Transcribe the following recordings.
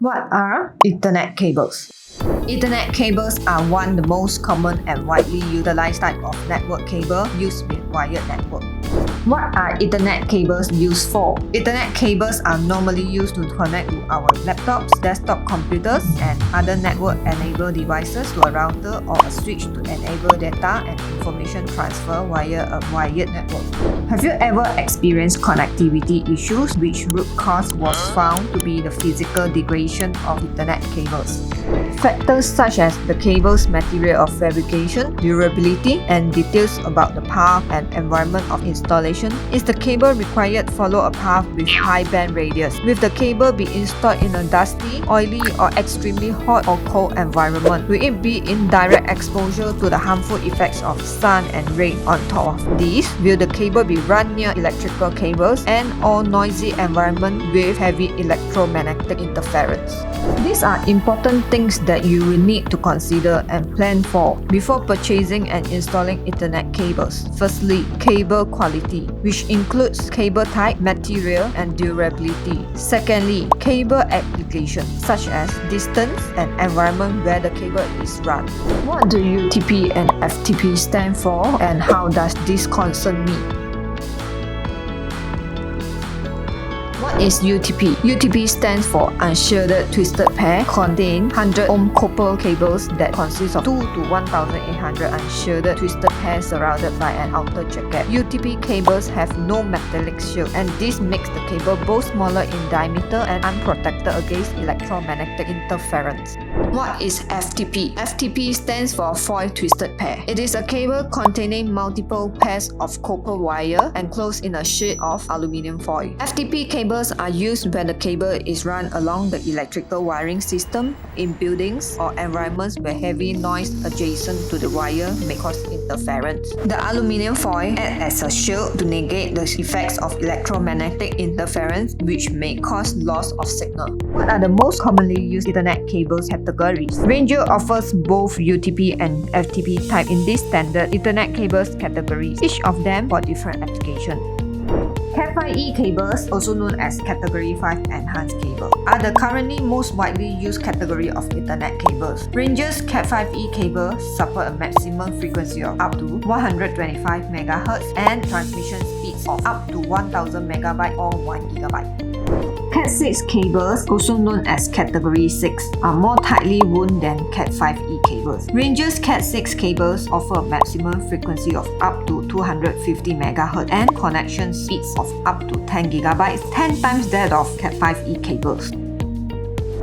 What are Ethernet cables? Ethernet cables are one of the most common and widely utilized type of network cable used with wired network. What are Ethernet cables used for? Ethernet cables are normally used to connect to our laptops, desktop computers, and other network-enabled devices to a router or a switch to enable data and information transfer via a wired network. Have you ever experienced connectivity issues which root cause was found to be the physical degradation of Ethernet cables? Factors such as the cable's material of fabrication, durability, and details about the path and environment of installation. Is the cable required follow a path with high band radius? Will the cable be installed in a dusty, oily, or extremely hot or cold environment? Will it be in direct exposure to the harmful effects of sun and rain? On top of this, will the cable be run near electrical cables and or noisy environment with heavy electromagnetic interference? These are important things that you will need to consider and plan for before purchasing and installing Ethernet cables. Firstly, cable quality, which includes cable type, material, and durability. Secondly, cable application, such as distance and environment where the cable is run. What do UTP and FTP stand for, and how does this concern me? What is UTP? UTP stands for Unshielded Twisted Pair, contain 100 ohm copper cables that consist of 2 to 1800 unshielded twisted pairs surrounded by an outer jacket. UTP cables have no metallic shield, and this makes the cable both smaller in diameter and unprotected against electromagnetic interference. What is FTP? FTP stands for Foil Twisted Pair. It is a cable containing multiple pairs of copper wire enclosed in a sheet of aluminum foil. FTP cables are used when the cable is run along the electrical wiring system in buildings or environments where heavy noise adjacent to the wire may cause interference. The aluminum foil acts as a shield to negate the effects of electromagnetic interference, which may cause loss of signal. What are the most commonly used Ethernet cables categories? Ranger offers both UTP and FTP type in these standard Ethernet cables categories, each of them for different applications. Cat5E cables, also known as Category 5 Enhanced cable, are the currently most widely used category of Ethernet cables. Ranger's Cat5E cable support a maximum frequency of up to 125 MHz and transmission speeds of up to 1000 MB or 1 GB. Cat6 cables, also known as Category 6, are more tightly wound than Cat5E cables. Ranger's Cat6 cables offer a maximum frequency of up to 250 MHz and connection speeds of up to 10 GB, 10 times that of Cat5E cables.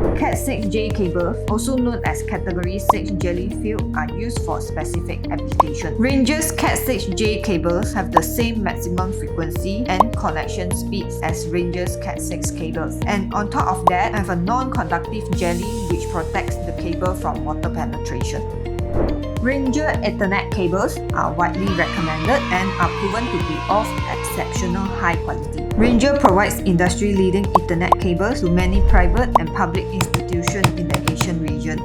Cat6J cables, also known as Category 6 jelly field, are used for specific applications. Ranger's Cat6J cables have the same maximum frequency and connection speeds as Ranger's Cat6 cables, and on top of that, have a non-conductive jelly which protects the cable from water penetration. Ranger Ethernet cables are widely recommended and are proven to be of exceptional high quality. Ranger provides industry-leading Ethernet cables to many private and public institutions in the Asian region.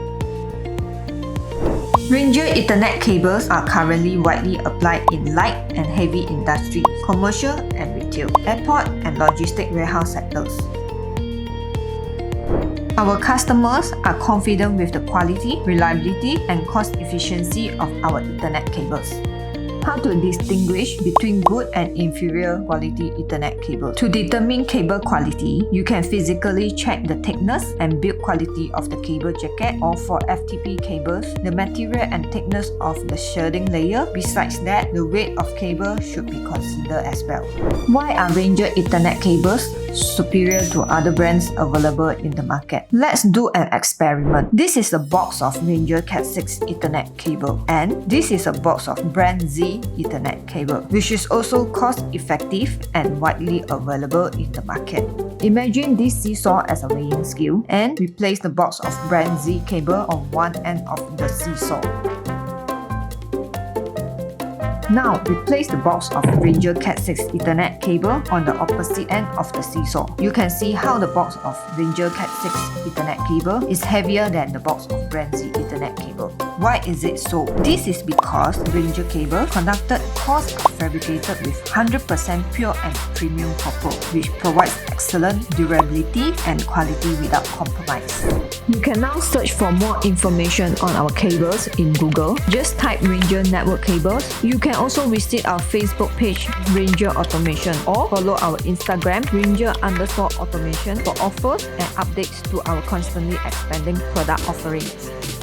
Ranger Ethernet cables are currently widely applied in light and heavy industry, commercial and retail, airport and logistic warehouse sectors. Our customers are confident with the quality, reliability, and cost efficiency of our Ethernet cables. How to distinguish between good and inferior quality Ethernet cable? To determine cable quality, you can physically check the thickness and build quality of the cable jacket, or for FTP cables, the material and thickness of the shielding layer. Besides that, the weight of cable should be considered as well. Why are Ranger Ethernet cables superior to other brands available in the market? Let's do an experiment. This is a box of Ranger Cat6 Ethernet cable, and this is a box of brand Z Ethernet cable, which is also cost-effective and widely available in the market. Imagine this seesaw as a weighing scale, and we place the box of brand Z cable on one end of the seesaw. Now, we place the box of Ranger Cat6 Ethernet cable on the opposite end of the seesaw. You can see how the box of Ranger Cat6 Ethernet cable is heavier than the box of brand Z Ethernet cable. Why is it so? This is because Ranger cable conducted cores are fabricated with 100% pure and premium copper, which provides excellent durability and quality without compromise. You can now search for more information on our cables in Google. Just type Ranger Network Cables. You can also visit our Facebook page Ranger Automation or follow our Instagram Ranger_Automation for offers and updates to our constantly expanding product offerings.